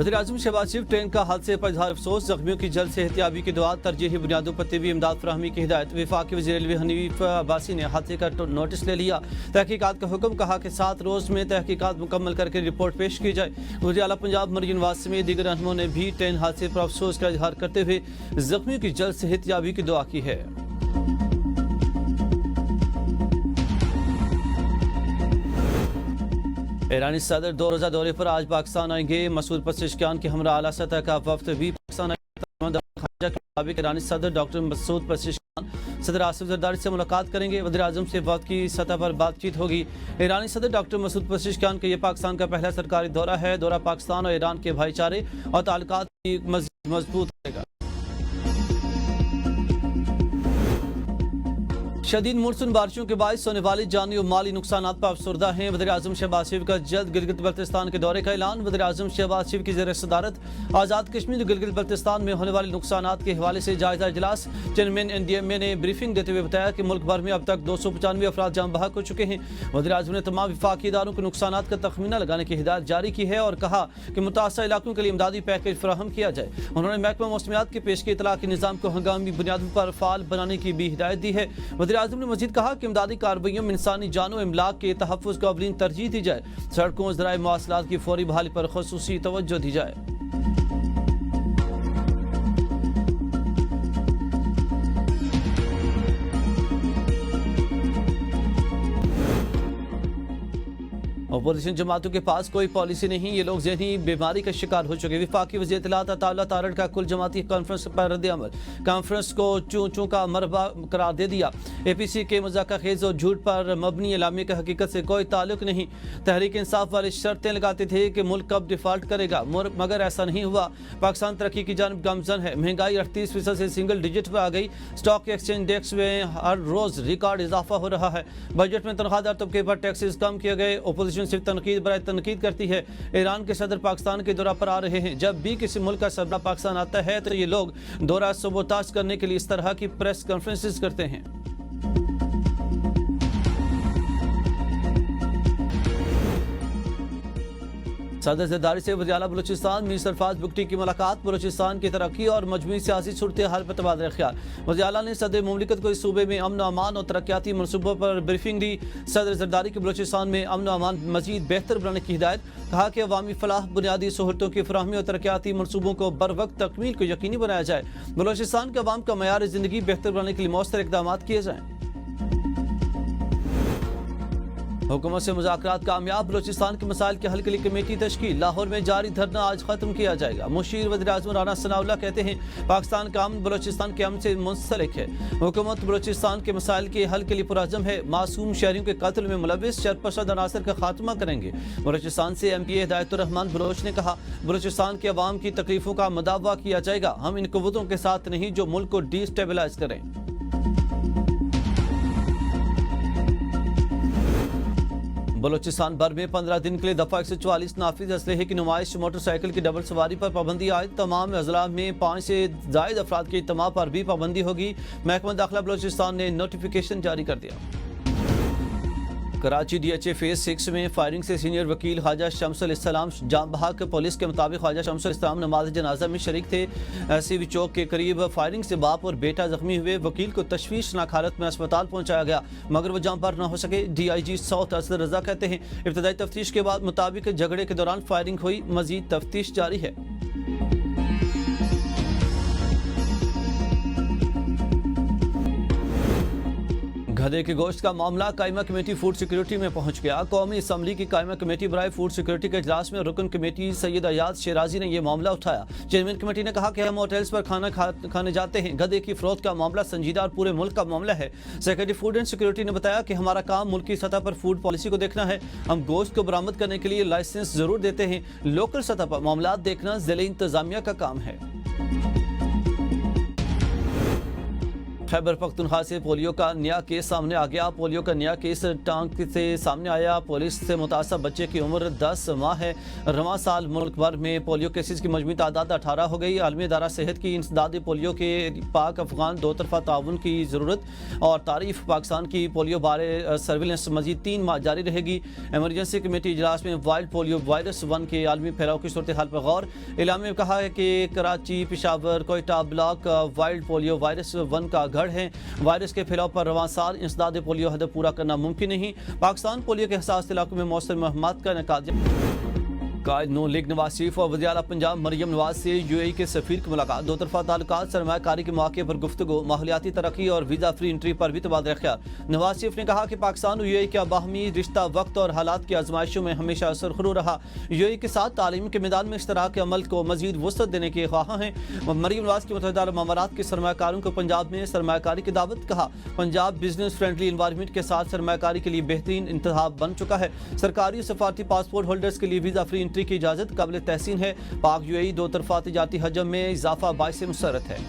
वज़ीर-ए-आज़म शहबाज शरीफ ट्रेन का हादसे पर इज़हार अफसोस, जख्मियों की जल्द सेहतियाबी की दुआ, तरजीही बुनियादों पर तिब्बी इमदाद फराहमी की हिदायत। वफाकी वज़ीर रेलवे हनीफ अब्बासी ने हादसे का नोटिस ले लिया, तहकीकात का हुक्म, कहा कि 7 रोज़ में तहकीकात मुकम्मल करके रिपोर्ट पेश की जाए। वज़ीर आला पंजाब मरीन नवाज समेत दीगर रहनुमाओं ने भी ट्रेन हादसे पर अफसोस का इज़हार करते हुए जख्मियों की जल्द सेहतियाबी की दुआ की है। ईरानी सदर 2 रोज़ा दौरे पर आज पाकिस्तान आएंगे। मसूद पज़ेश्कियान के हमरा आला सतह का वफ्द भी पाकिस्तान आएगा। के मुताबिक ईरानी सदर डॉक्टर मसूद पज़ेश्कियान सदर आसिफ ज़रदारी से मुलाकात करेंगे। वज़ीर-ए-आज़म से वफ्द की सतह पर बातचीत होगी। ईरानी सदर डॉक्टर मसूद पज़ेश्कियान का यह पाकिस्तान का पहला सरकारी दौरा है। दौरा पाकिस्तान और ईरान के भाईचारे और ताल्लुकात की मज़ीद मजबूत करेगा। शदीद मानसून बारिशों के बायस होने वाली जानी और माली नुकसान पर अफसरदा हैं। वज़ीर-ए-आज़म शहबाज शरीफ का जल्द गिलगित बल्तिस्तान के दौरे का ऐलान। वज़ीर-ए-आज़म शहबाज शरीफ की ज़ेर सदारत आज़ाद कश्मीर गिलगित बल्तिस्तान में होने वाले नुकसानात के हवाले से जायजा इजलास। चेयरमैन NDMA ने ब्रीफिंग देते हुए बताया कि मुल्क भर में अब तक 295 अफराद जान बहक हो चुके हैं। वज़ीर-ए-आज़म ने तमाम वफाकी इदारों को नुकसानात का तखमीना लगाने की हिदायत जारी की है और कहा कि मुतासर इलाकों के लिए इमदादी पैकेज फराहम किया जाए। उन्होंने महकमा मौसमियात के पेश के इतला के निज़ाम को हंगामी बुनियादों पर फ़ाल बनाने की भी हिदायत दी है। वज़ीर-ए-आज़म ने मज़ीद कहा कि इमदादी कार्रवाइयों में इंसानी जानों इमलाक के तहफ़्फ़ुज़ को अवलीन तरजीह दी जाए। सड़कों ज़राए मवासलात की फौरी बहाली पर ख़ुसूसी तवज्जो दी जाए। अपोजिशन जमातों के पास कोई पॉलिसी नहीं, ये लोग ज़हनी बीमारी का शिकार हो चुके। वफाकी वज़ीर इत्तलात अताउल्लाह तारड़ का कुल जमाती कॉन्फ्रेंस पर रद्द-ए-अमल, कॉन्फ्रेंस को चूं चूं का मरबा करार दे दिया। APC के मज़ाक़ा खेज़ और झूठ पर मबनी एलामे का हकीकत से कोई ताल्लुक नहीं। तहरीक इंसाफ वाले शर्तें लगाते थे कि मुल्क कब डिफ़ाल्ट करेगा, मगर ऐसा नहीं हुआ। पाकिस्तान तरक्की की जानिब गामज़न है। महंगाई 38% से सिंगल डिजिट पर आ गई। स्टॉक एक्सचेंज इंडेक्स में हर रोज़ रिकॉर्ड इजाफा हो रहा है। बजट में तनख्वाहदार तबके पर टैक्सेस कम किए गए। अपोजिशन सिर्फ तनकीद बराए तनकीद करती है। ईरान के सदर पाकिस्तान के दौरा पर आ रहे हैं। जब भी किसी मुल्क का सरबराह पाकिस्तान आता है तो ये लोग दौरा सबोताज करने के लिए इस तरह की प्रेस कॉन्फ्रेंसेस करते हैं। सदर ज़रदारी से वज़ीर आला बलूचिस्तान मीर सरफराज बुगटी की मुलाकात। बलूचिस्तान की तरक्की और मजमूई सियासी सूरत हाल पर तबादला ख्याल। वज़ीर आला ने सदर मुमलिकत को इस सूबे में अमन अमान और तरक्याती मनसूबों पर ब्रीफिंग दी। सदर ज़रदारी की बलूचिस्तान में अमन अमान मजीद बेहतर बनाने की हिदायत। कहा कि अवामी फलाह बुनियादी सहूलतों की फराहमी और तरक्याती मनसूबों को बर वक्त तकमील को यकीनी बनाया जाए। बलूचिस्तान के अवाम का मयार ज़िंदगी बेहतर बनाने के लिए मौसर इक़दाम किए जाएँ। हुकूमत से मुज़ाकरात कामयाब। बलूचिस्तान के मसाइल के हल के लिए कमेटी तश्कील। लाहौर में जारी धरना आज खत्म किया जाएगा। मुशीर वज़ीर-ए-आज़म राना सनाउल्लाह कहते हैं पाकिस्तान का अमन बलूचिस्तान के अमन से मुंसलिक है। हुकूमत बलूचिस्तान के मसाइल के हल के लिए पुरअज़्म है। मासूम शहरियों के कत्ल में मुलविस शरपसंद अनासर का खात्मा करेंगे। बलूचिस्तान से MPA हिदायतुर्रहमान बलोच ने कहा बलूचिस्तान के अवाम की तकलीफों का मुदावा किया जाएगा। हम इन कुव्वतों के साथ नहीं जो मुल्क को डिस्टेबलाइज करें। बलूचिस्तान भर में 15 दिन के लिए दफा 144 नाफिज असलहे की नुमाइश। मोटरसाइकिल की डबल सवारी पर पाबंदी आयद। तमाम अजला में 5 से जायद अफराद के इज्तिमा पर भी पाबंदी होगी। महकमा दाखिला बलूचिस्तान ने नोटिफिकेशन जारी कर दिया। कराची DHA फेज 6 में फायरिंग से सीनियर वकील ख्वाजा शमसुल इस्लाम जान बहक। पुलिस के मुताबिक ख्वाजा शमसुल इस्लाम नमाज जनाजा में शरीक थे। CV चौक के करीब फायरिंग से बाप और बेटा जख्मी हुए। वकील को तशवीशनाक हालत में अस्पताल पहुंचाया गया मगर वो जान पर न हो सके। DIG साउथ असद रजा कहते हैं इब्तदाई तफ्तीश के बाद मुताबिक झगड़े के दौरान फायरिंग हुई। मजीद तफ्तीश जारी है। गधे के गोश्त का मामला कायमा कमेटी फूड सिक्योरिटी में पहुंच गया। कौमी असम्बली की कायमा कमेटी बराए फूड सिक्योरिटी के इजलास में रुकन कमेटी सैयद अयाज शेराजी ने यह मामला उठाया। चेयरमैन कमेटी ने कहा कि हम होटल्स पर खाना खाने जाते हैं। गधे की फरोख्त का मामला संजीदा और पूरे मुल्क का मामला है। सेक्रेटरी फूड एंड सिक्योरिटी ने बताया कि हमारा काम मुल्क की सतह पर फूड पॉलिसी को देखना है। हम गोश्त को बरामद करने के लिए लाइसेंस जरूर देते हैं। लोकल सतह पर मामला देखना जिले इंतजामिया का काम है। खैबर पख्तूनख्वा से पोलियो का नया केस सामने आ गया। पोलियो का नया केस टांग से सामने आया। पुलिस से मुतासर बच्चे की उम्र 10 माह है। रवां साल मुल्क भर में पोलियो केसेस की मजमूई तादाद 18 हो गई। आलमी इदारा सेहत की इंसदाद पोलियो के पाक अफगान दो तरफा ताउन की ज़रूरत और तारीफ। पाकिस्तान की पोलियो बारे सर्विलेंस मजीद 3 माह जारी रहेगी। एमरजेंसी कमेटी इजलास में वाइल्ड पोलियो वायरस 1 के आलमी फैलाव की सूरत हाल पर गौर। इलामे में कहा है कि Karachi, Peshawar, Quetta block wild polio virus 1 का गढ़ है। वायरस के फैलाव पर रवां साल इंसदाद पोलियो हदफ पूरा करना मुमकिन नहीं। पाकिस्तान पोलियो के हसास इलाकों में मौसर मुहिम्मत का इनेकाद। कायद नून लीग नवाज शरीफ और वज़ीर आला पंजाब मरियम नवाज से यूएई के सफीर की मुलाकात। दो तरफा ताल्लुकात, सरमायाकारी के मौके पर गुफ्तगू, माहौलियाती तरक्की और वीज़ा फ्री एंट्री पर भी तबादला ख्याल। नवाज शरीफ ने कहा कि पाकिस्तान और यूएई का बाहमी रिश्ता वक्त और हालात की आजमाइशों में हमेशा सुरखरू रहा। यूएई के साथ तालीम के मैदान में इश्तराक के अमल को मजीद वसअत देने के ख्वाह हैं। मरियम नवाज की मुतहदा अरब अमारात के सरमायाकारों को पंजाब में सरमायाकारी की दावत। कहा, पंजाब बिजनेस फ्रेंडली इन्वायरमेंट के साथ सरमायाकारी के लिए बेहतरीन इंतखाब बन चुका है। सरकारी सफारती पासपोर्ट होल्डर्स के लिए वीज़ा फ्री एंट्री की इजाज़त काबिल तहसीन है। पाक यूएई दो तरफा तिजारती हजम में इजाफा बाइस मुसरत है।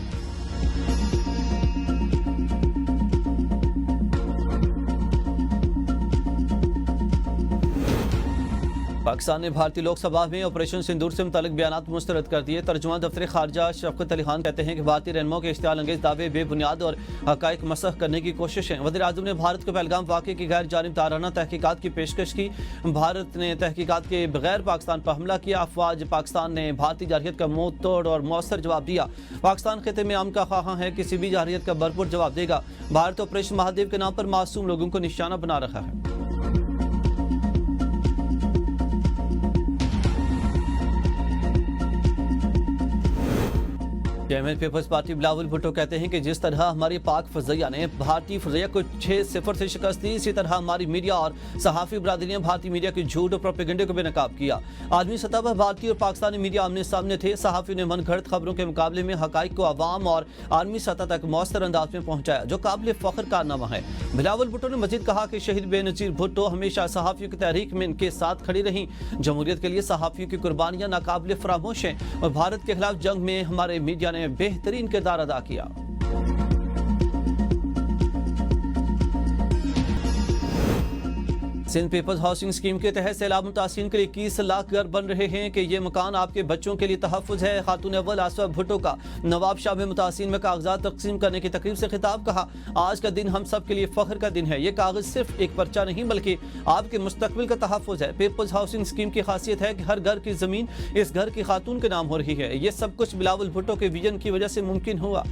पाकिस्तान ने भारतीय लोकसभा में ऑपरेशन सिंदूर से मुतालिक बयानात मुस्तरद कर दिए। तर्जुमान दफ्तर खारजा शफकत अली खान कहते हैं कि भारतीय रहनुमाओं के इश्तियाल अंगेज दावे बेबुनियाद और हकायक मसख करने की कोशिश है। वज़ीर आज़म ने भारत को पहलगाम वाक़े की गैर जानिबदाराना तहकीकात की पेशकश की। भारत ने तहकीकात के बगैर पाकिस्तान पर हमला किया। अफवाज पाकिस्तान ने भारतीय जारहियत का मुंह तोड़ और मौसर जवाब दिया। पाकिस्तान खिते में अमन का ख्वाह है, किसी भी जारहियत का भरपूर जवाब देगा। भारत ऑपरेशन महादेव के नाम पर मासूम लोगों को निशाना बना रखा है। Chairman people's party Bilawal Bhutto कहते हैं कि जिस तरह हमारी पाक फजैया ने भारतीय फजैया को 6-0 से शिकस्त दी, इसी तरह हमारी मीडिया और सहाफ़ी बरादरी ने भारतीय मीडिया की झूठ और प्रोपेगेंडे को बेनकाब किया। आलमी सतह पर भारतीय और पाकिस्तानी मीडिया आमने सामने थे। सहाफ़ी ने मनगढ़ंत खबरों के मुकाबले में हकाइक को अवाम और आलमी सतह तक मौसर अंदाज में पहुंचाया, जो काबिल फ़ख्र कारनामा है। बिलावल भुट्टो ने मजीद कहा कि शहीद बेनज़ीर भुट्टो हमेशा सहाफ़ियों की तहरीक में इनके साथ खड़ी रहीं। जमहूरियत के लिए सहाफ़ियों की कुर्बानियाँ नाकाबिल फरामोश हैं और भारत के खिलाफ जंग में हमारे मीडिया ने बेहतरीन किरदार अदा किया। सिंध पीपल्स हाउसिंग स्कीम के तहत सैलाब मुतासिरीन के लिए 21 लाख घर बन रहे हैं कि ये मकान आपके बच्चों के लिए तहफ़्फ़ुज़ है। खातून अव्वल आसफा भुट्टो का नवाब शाह में मुतासिरीन में कागजात तकसीम करने की तकरीब से खिताब। कहा, आज का दिन हम सब के लिए फ़ख्र का दिन है। ये कागज़ सिर्फ एक पर्चा नहीं बल्कि आपके मुस्तकबिल का तहफ़्फ़ुज़ है। पीपल्स हाउसिंग स्कीम की खासियत है कि हर घर की ज़मीन इस घर की खातून के नाम हो रही है। ये सब कुछ बिलावल भुट्टो के विजन की वजह से मुमकिन हुआ।